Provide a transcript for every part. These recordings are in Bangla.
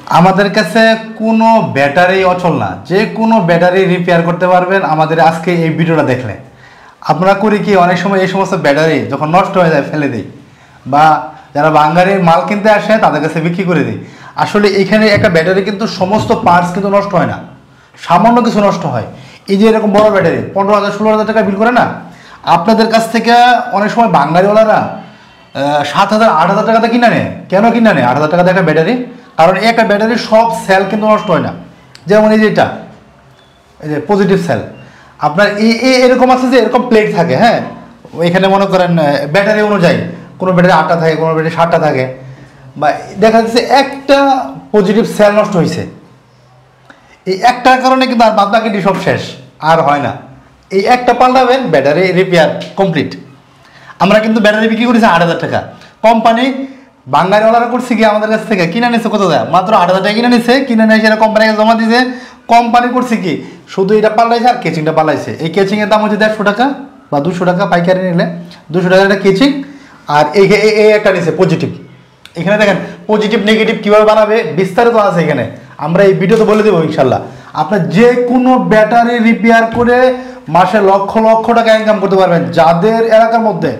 আমাদের কাছে কোনো ব্যাটারি অচল না, যে কোনো ব্যাটারি রিপেয়ার করতে পারবেন আমাদের আজকে এই ভিডিওটা দেখলে। আমরা করি কি, অনেক সময় এই সমস্ত ব্যাটারি যখন নষ্ট হয়ে যায় ফেলে দিই, বা যারা বাঙালির মাল কিনতে আসে তাদের কাছে বিক্রি করে দিই। আসলে এখানে একটা ব্যাটারি কিন্তু সমস্ত পার্টস কিন্তু নষ্ট হয় না, সামান্য কিছু নষ্ট হয়। এই যে এরকম বড় ব্যাটারি 15,000 16,000 টাকা বিল করে না, আপনাদের কাছ থেকে অনেক সময় বাঙালিওয়ালারা 7,000 8,000 টাকাতে কিনে নেয়। কেন কিনে নেয় 8,000 টাকাতে একটা ব্যাটারি? কারণ একটা ব্যাটারির সব সেল কিন্তু নষ্ট হয় না। যেমন এই যে এটা, এই যে পজিটিভ সেল, আপনার এরকম আছে যে এরকম প্লেট থাকে, হ্যাঁ, এখানে মনে করেন ব্যাটারি অনুযায়ী কোনো ব্যাটারি 8টা থাকে, কোনো ব্যাটারি 7টা থাকে, বা দেখা যাচ্ছে একটা পজিটিভ সেল নষ্ট হয়েছে, এই একটার কারণে কিন্তু আর বাদ বাকিটি সব শেষ, আর হয় না। এই একটা পাল্টাবেন, ব্যাটারি রিপেয়ার কমপ্লিট। আমরা কিন্তু ব্যাটারি বিক্রি করেছি 8,000 টাকা। কোম্পানি বাঙালিওয়ালারা করছে কি, আমাদের কাছ থেকে কিনে নিচ্ছে কত দেয়, মাত্র 8,000 টাকা কিনে নিচ্ছে। কিনে নিয়ে সেটা কোম্পানিকে জমা দিয়েছে। কোম্পানি করছে কি, শুধু এটা পাল্টাইছে আর কেচিংটা পাল্টাইছে। এই কেচিংয়ের দাম হচ্ছে 150 টাকা বা 200 টাকা, পাইকারি নিলে 200 টাকার একটা কেচিং। আর এই একটা নিচ্ছে পজিটিভ। এখানে দেখেন পজিটিভ নেগেটিভ কীভাবে বানাবে বিস্তারিত আছে এখানে, আমরা এই ভিডিওতে বলে দেবো ইনশাল্লাহ। আপনার যে কোনো ব্যাটারি রিপেয়ার করে মাসে লক্ষ লক্ষ টাকা ইনকাম করতে পারবেন। যাদের এলাকার মধ্যে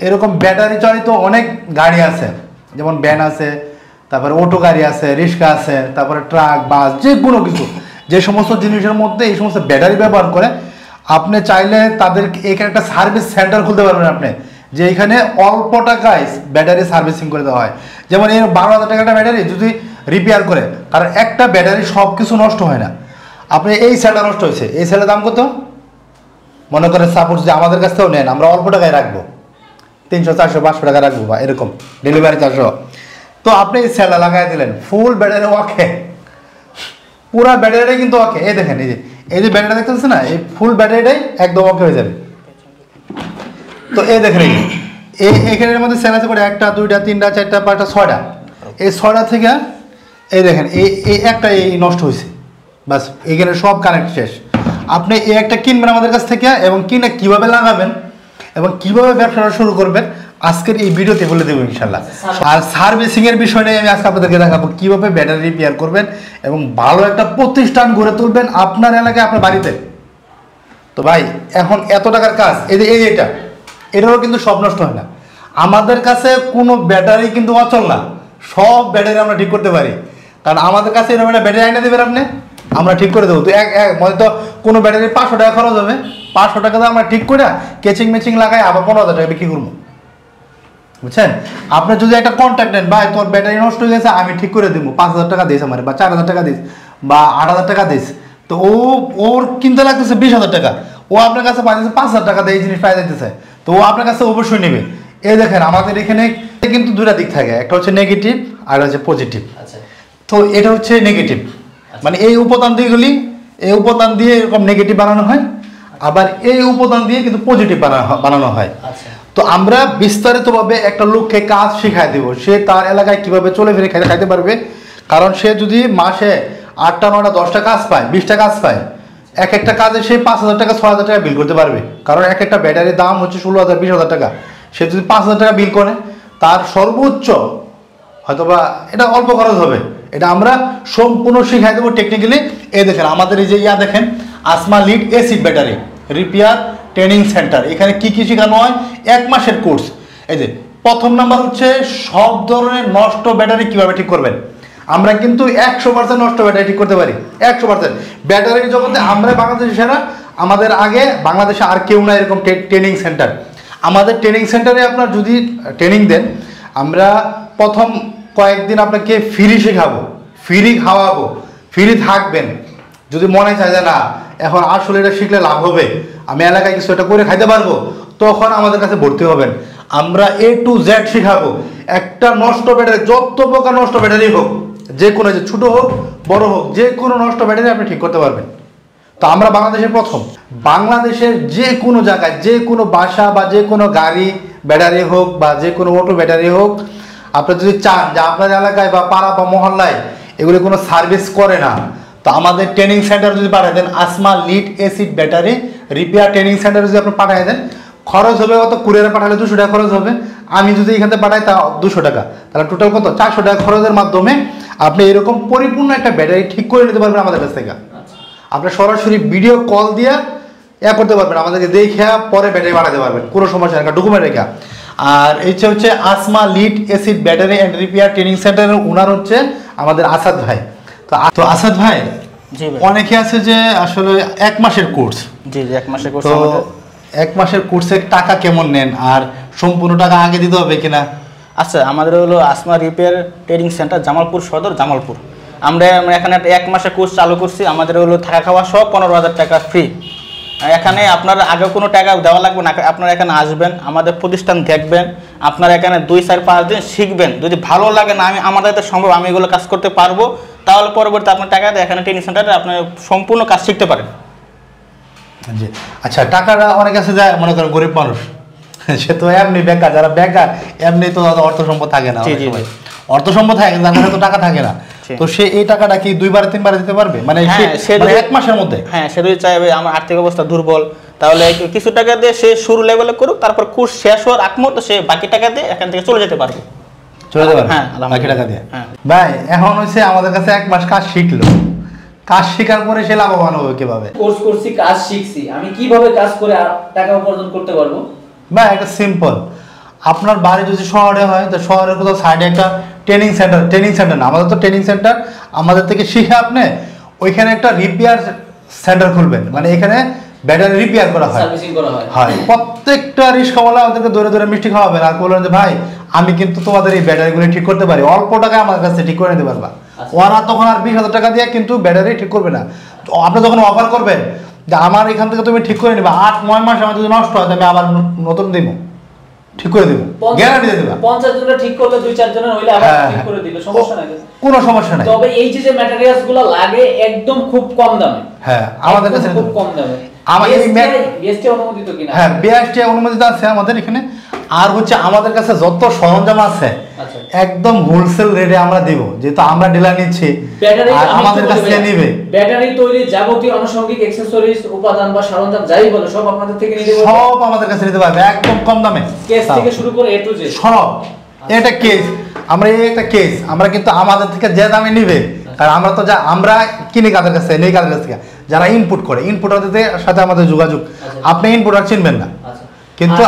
এরকম ব্যাটারি চালিত অনেক গাড়ি আছে, যেমন ভ্যান আছে, তারপরে অটো গাড়ি আছে, রিক্সা আছে, তারপরে ট্রাক, বাস, যে কোনো কিছু, যে সমস্ত জিনিসের মধ্যে এই সমস্ত ব্যাটারি ব্যবহার করে, আপনি চাইলে তাদের এখানে একটা সার্ভিস সেন্টার খুলতে পারবেন আপনি, যে এখানে অল্প টাকায় ব্যাটারি সার্ভিসিং করে দেওয়া হয়। যেমন এই 12,000 টাকা একটা ব্যাটারি যদি রিপেয়ার করে, কারণ একটা ব্যাটারি সব কিছু নষ্ট হয় না। আপনি এই সেলটা নষ্ট হয়েছে, এই সেলের দাম কত? মনে করেন সাপোজ যে আমাদের কাছ থেকেও নেন, আমরা অল্প টাকায় রাখবো, 300 400 500 টাকা রাখবো, বা এরকম ডেলিভারি 400। তো আপনি এই সেলটা লাগাই দিলেন, ফুল ব্যাটারি ওকে, পুরা ব্যাটারিটাই কিন্তু ওকে। এই দেখেন, এই যে ব্যাটারি দেখতে পাচ্ছেন না, এই ফুল ব্যাটারিটাই একদম ওকে হয়ে যাবে। তো এই দেখেন, এখানের মধ্যে সেল আছে করে 1টা 2টা 3টা 4টা 5টা 6টা। এই 6টা থেকে এই দেখেন এই একটা এই নষ্ট হয়েছে, বাস এইখানে সব কানেক্ট শেষ। আপনি এই একটা কিনবেন আমাদের কাছ থেকে, এবং কিনে কীভাবে লাগাবেন এবং কীভাবে ব্যবসাটা শুরু করবেন আজকের এই ভিডিওতে বলে দেবো ইনশাল্লাহ। আর সার্ভিসিংয়ের বিষয়টাই আমি আজকে আপনাদেরকে দেখাবো, কীভাবে ব্যাটারি রিপেয়ার করবেন এবং ভালো একটা প্রতিষ্ঠান গড়ে তুলবেন আপনার এলাকায়, আপনার বাড়িতে। তো ভাই এখন এত টাকার কাজ, এটারও কিন্তু সব নষ্ট হয় না। আমাদের কাছে কোনো ব্যাটারি কিন্তু অচল না, সব ব্যাটারি আমরা ঠিক করতে পারি। কারণ আমাদের কাছে এরকম একটা ব্যাটারি এনে দেবেন আপনি, আমরা ঠিক করে দেবো। তো হয়তো কোনো ব্যাটারি 500 টাকা খরচ হবে, 500 টাকা আমরা ঠিক করে কেচিং মেচিং লাগাই আবার 15,000 টাকা বিক্রি করবো, বুঝছেন? আপনি যদি একটা কন্ট্যাক্ট নেন, ভাই তোর ব্যাটারি নষ্ট হয়ে গেছে, আমি ঠিক করে দেবো, 5,000 টাকা দিস আমার, বা 4,000 টাকা দিস, বা 8,000 টাকা দিস। তো ওর কিনতে লাগতেছে 20,000 টাকা, ও আপনার কাছে পাইতেছে 5,000 টাকা দিয়ে এই জিনিস পাই যেতেছে, তো ও আপনার কাছে অবশ্যই নেবে। এই দেখেন আমাদের এখানে কিন্তু দুটা দিক থাকে, একটা হচ্ছে নেগেটিভ আর হচ্ছে পজিটিভ। তো এটা হচ্ছে নেগেটিভ, মানে এই উপাদান দিয়ে এরকম নেগেটিভ বানানো হয়, আবার এই উপাদান দিয়ে কিন্তু পজিটিভ বানানো হয়। তো আমরা বিস্তারিতভাবে একটা লোককে কাজ শিখাই দেব, সে তার এলাকায় কিভাবে চলে ফিরে খাইতে পারবে। কারণ সে যদি মাসে 8টা 9টা 10টা কাজ পায়, 20টা কাজ পায়, এক একটা কাজে সে 5,000 টাকা 6,000 টাকা বিল করতে পারবে। কারণ এক একটা ব্যাটারির দাম হচ্ছে 16,000 20,000 টাকা। সে যদি 5,000 টাকা বিল করে, তার সর্বোচ্চ হয়তোবা এটা অল্প খরচ হবে। এটা আমরা সম্পূর্ণ শিখাই দেবো টেকনিক্যালি। এই দেখেন আমাদের এই যে দেখেন, Asma lead acid battery repair training centre. এখানে কি কি শেখানো হয়, 1 মাসের কোর্স। এই যে প্রথম নাম্বার হচ্ছে সব ধরনের নষ্ট ব্যাটারি কিভাবে ঠিক করবেন। আমরা কিন্তু 100% নষ্ট ব্যাটারি ঠিক করতে পারি, 100%। ব্যাটারির জগতে আমরা বাংলাদেশে সেরা, আমাদের আগে বাংলাদেশে আর কেউ না এরকম ট্রেনিং সেন্টার। আমাদের ট্রেনিং সেন্টারে আপনার যদি ট্রেনিং দেন, আমরা প্রথম কয়েকদিন আপনাকে ফ্রি শেখাবো, ফ্রি খাওয়াবো, ফ্রি থাকবেন। যদি মনে চায় যে না এখন আসলে এটা শিখলে লাভ হবে, আমি এলাকায় কিছু এটা করে খাইতে পারবো, তখন আমাদের কাছে ভর্তি হবেন। আমরা A to Z শেখাবো। একটা নষ্ট ব্যাটারি, যত প্রকার নষ্ট ব্যাটারি হোক, যে কোনো, যে ছোটো হোক বড় হোক, যে কোনো নষ্ট ব্যাটারি আপনি ঠিক করতে পারবেন। তো আমরা বাংলাদেশের প্রথম, বাংলাদেশের যে কোনো জায়গায়, যে কোনো বাসা বা যে কোনো গাড়ি ব্যাটারি হোক বা যে কোনো অটো ব্যাটারি হোক, আপনি যদি চান যে আপনার এলাকায় বা পাড়া বা মহল্লায় এগুলি কোনো সার্ভিস করে না, তো আমাদের ট্রেনিং সেন্টার যদি পাঠিয়ে দেন, আসমা lead acid battery repair training সেন্টারে যদি আপনি পাঠিয়ে দেন, খরচ হবে কত, কুরিয়ারে পাঠালে 200 টাকা খরচ হবে। আমি যদি এখান থেকে পাঠাই তা 200 টাকা, তাহলে টোটাল কত, 400 টাকা খরচের মাধ্যমে আপনি এরকম পরিপূর্ণ একটা ব্যাটারি ঠিক করে নিতে পারবেন আমাদের কাছ থেকে। আপনি সরাসরি ভিডিও কল দিয়ে করতে পারবেন, আমাদেরকে দেখে পরে ব্যাটারি বানাতে পারবেন, কোনো সমস্যা নেই, ডকুমেন্ট রেখা। আর এই হচ্ছে Asma lead acid battery and repair training সেন্টারের ওনার হচ্ছে আমাদের আসাদ ভাই। তো আসাদ ভাই, অনেকে আছে যে আসলে 1 মাসের কোর্স। জি 1 মাসের কোর্স। তো 1 মাসের কোর্সের টাকা কেমন নেন, আর সম্পূর্ণ টাকা আগে দিতে হবে কিনা? আচ্ছা, আমাদের হলো Asma repair training centre, Jamalpur সদর, জামালপুর। আমরা এখানে 1 মাসের কোর্স চালু করছি। আমাদের হলো থাকা খাওয়া সব 15,000 টাকা ফ্রি। এখানে আপনার আগে কোনো টাকা দেওয়া লাগবে না। আপনারা এখানে আসবেন, আমাদের প্রতিষ্ঠান দেখবেন, আপনারা এখানে 2-4-5 দিন শিখবেন। যদি ভালো লাগে না, আমাদের সম্ভব, আমি এগুলো কাজ করতে পারবো, তাহলে পরবর্তী আপনার টাকা দিয়ে এখানে ট্রেনিং সেন্টারে আপনি সম্পূর্ণ কাজ শিখতে পারেন। জি আচ্ছা, টাকাটা অনেক কাছে যায়, মনে করেন গরিব মানুষ, সে তো এমনি বেকার, যারা বেকার এমনি তো অর্থ সম্পদ থাকে না, অর্থ সম্পদ থাকে কিন্তু তার কাছে তো টাকা থাকে না। তো সে এই টাকাটা কি 2-3 দিতে পারবে, মানে 1 মাসের মধ্যে? হ্যাঁ, সে যদি চাইবে আমার আর্থিক অবস্থা দুর্বল, তাহলে কিছু টাকা দিয়ে সে শুরু লেভেলে করুক, তারপর কোর্স শেষ হওয়ার আগ মুহূর্তে সে বাকি টাকা দিয়ে এখান থেকে চলে যেতে পারবে। হ্যাঁ, বাকি টাকা দিয়ে। ভাই এখন হচ্ছে আমাদের কাছে 1 মাস কাজ শিখলো, কাজ শেখার পরে সে লাভবান হবে কিভাবে? কোর্স করছি, কাজ শিখছি, আমি কিভাবে কাজ করে টাকা উপার্জন করতে পারবো? ভাই এটা সিম্পল। আপনার বাড়ি যদি শহরে হয়, তো শহরের কোথাও সাইডে একটা ট্রেনিং সেন্টার না, আমাদের তো ট্রেনিং সেন্টার, আমাদের থেকে শিখে আপনি ওইখানে একটা রিপেয়ার সেন্টার খুলবেন, মানে এখানে ব্যাটারি রিপেয়ার করা হয়, সার্ভিসিং করা হয়। প্রত্যেকটা রিস্কাওয়ালা আমাদেরকে ধরে ধরে মিষ্টি খাওয়াবেন আর বলবেন যে ভাই আমি কিন্তু তোমাদের এই ব্যাটারিগুলো ঠিক করতে পারি, অল্প টাকায় আমার কাছে ঠিক করে নিতে পারবা। ওরা তখন আর 20,000 টাকা দিয়ে কিন্তু ব্যাটারি ঠিক করবে না। আপনি যখন অফার করবেন যে আমার এখান থেকে তুমি ঠিক করে নিবা, 8-9 মাস আমার যদি নষ্ট হয় আমি আবার নতুন দিব, ঠিক করে দিব, গ্যারান্টি দিয়ে দিবা। 50 জনের ঠিক করলে 2-4 জনের হইলে আবার ঠিক করে দিবে, সমস্যা নাই, কোনো সমস্যা নাই। তবে এই যে ম্যাটেরিয়ালস গুলো লাগে একদম খুব কম দামে। হ্যাঁ, আমাদের কাছে খুব কম দামে। বিএসটি অনুমোদিত কিনা? হ্যাঁ, বিএসটি অনুমোদিত আছে আমাদের এখানে। আর হচ্ছে আমাদের কাছে যত সরঞ্জাম আছে একদম হোলসেল রেটে আমরা দেব, যেহেতু আমরা ডিলার নিচ্ছি আর আমাদের কাছে নিবে। ব্যাটারি তৈরি যাবতীয় আনুষঙ্গিক অ্যাকসেসরিজ, উপাদান বা সরঞ্জাম যাই বলো সব আপনাদের থেকে নিতে পারবে, সব আমাদের কাছে নিতে পারবে একদম কম দামে। কেস থেকে শুরু করে A to Z সব। এটা কেস, আমরা এই একটা কেস, আমরা কিন্তু আমাদের থেকে যে দামে নিবে, কারণ আমরা তো আমরা কিনি কাদের কাছে, নেই কাদের কাছ থেকে, যারা ইনপুট করে, ইনপুটারদের সাথে আমাদের যোগাযোগ। আপনি ইনপুটার চিনবেন না, কিন্তু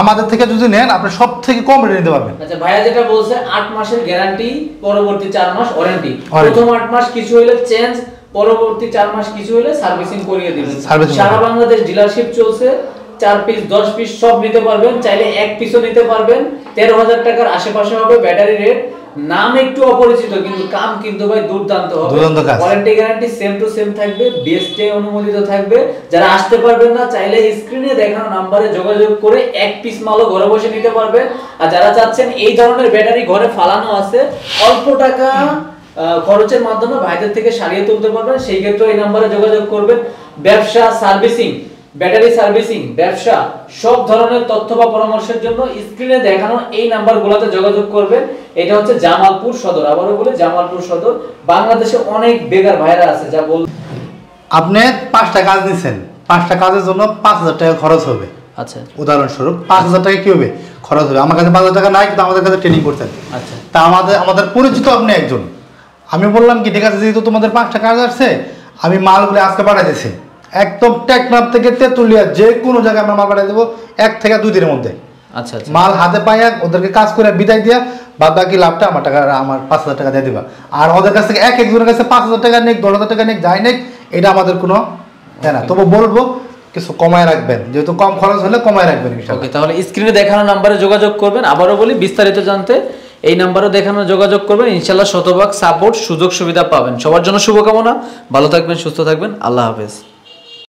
আমাদের থেকে যদি নেন আপনি সব থেকে কম রেটে নিতে পারবেন। আচ্ছা, ভাইয়া যেটা বলছে 8 মাসের গ্যারান্টি, পরবর্তী 4 মাস ওয়ারেন্টি। প্রথম 8 মাস কিছু হইলে চেঞ্জ, পরবর্তী 4 মাস কিছু হইলে সার্ভিসিং করিয়ে দিবেন। সারা বাংলাদেশ ডিলারশিপ চলছে, 4 পিস 10 পিস সব নিতে পারবেন, চাইলে 1 পিসও নিতে পারবেন। 13,000 টাকার আশেপাশে হবে ব্যাটারি রেট। নাম একটু অপরিচিত কিন্তু কাম কিন্তু ভাই দুর্দান্ত হবে। Warranty guarantee same to same থাকবে, বিএসটি অনুমোদিত থাকবে। যারা আসতে পারবেন না চাইলে স্ক্রিনে দেখানো নম্বরে যোগাযোগ করে 1 পিস মালও ঘরে বসে নিতে পারবেন। আর যারা চাচ্ছেন এই ধরনের ব্যাটারি ঘরে ফালানো আছে, অল্প টাকা খরচের মাধ্যমে ভাইদের থেকে সারিয়ে তুলতে পারবেন, সেই ক্ষেত্রে এই নম্বরে যোগাযোগ করবেন। ব্যবসা, সার্ভিসিং, ব্যাটারি সার্ভিসিং, ব্যবসা সব ধরনের তথ্য বা পরামর্শের জন্য স্ক্রিনে দেখানো এই নাম্বারগুলোতে যোগাযোগ করবেন। এটা হচ্ছে জামালপুর সদর, আবারও বলে জামালপুর সদর। বাংলাদেশে অনেক বেকার ভাইরা আছে, যা বল আপনি 5টা কাজ দিচ্ছেন, 5টা কাজের জন্য 5,000 টাকা খরচ হবে। আচ্ছা, উদাহরণস্বরূপ 5,000 টাকা কি হবে খরচ হবে। আমার কাছে 5,000 টাকা নাই, কিন্তু আমাদের কাছে ট্রেনিং করছেন। আচ্ছা, তা আমাদের পরিচিত আপনি একজন, আমি বললাম কি ঠিক আছে, যেহেতু তোমাদের 5টা কাজ আসছে, আমি মালগুলো আজকে পাঠিয়ে দিচ্ছি, একদম টেকনাফ থেকে তেতুলিয়া যে কোনো জায়গায় আমরা মাল পাঠিয়ে দেবো 1 থেকে 2 দিনের মধ্যে। আচ্ছা, মাল হাতে পাইয়া ওদেরকে কাজ করে বিদায় দিয়া বাদ বাকি লাভটা আমার 5,000 টাকা দিয়ে দিবা। আর ওদের কাছ থেকে একজনের কাছে 5,000 টাকা নিক, 10,000 টাকা নিক, যাই নিক, এটা আমাদের কোনো না। তবু বলবো কিছু কমায় রাখবেন, যেহেতু কম খরচ হলে কমায় রাখবেন। ওকে, তাহলে স্ক্রিনে দেখানো নম্বরে যোগাযোগ করবেন। আবারও বলি, বিস্তারিত জানতে এই নম্বরে দেখানো যোগাযোগ করবেন। ইনশাআল্লাহ শতভাগ সাপোর্ট, সুযোগ সুবিধা পাবেন। সবার জন্য শুভকামনা, ভালো থাকবেন, সুস্থ থাকবেন, আল্লাহ হাফেজ।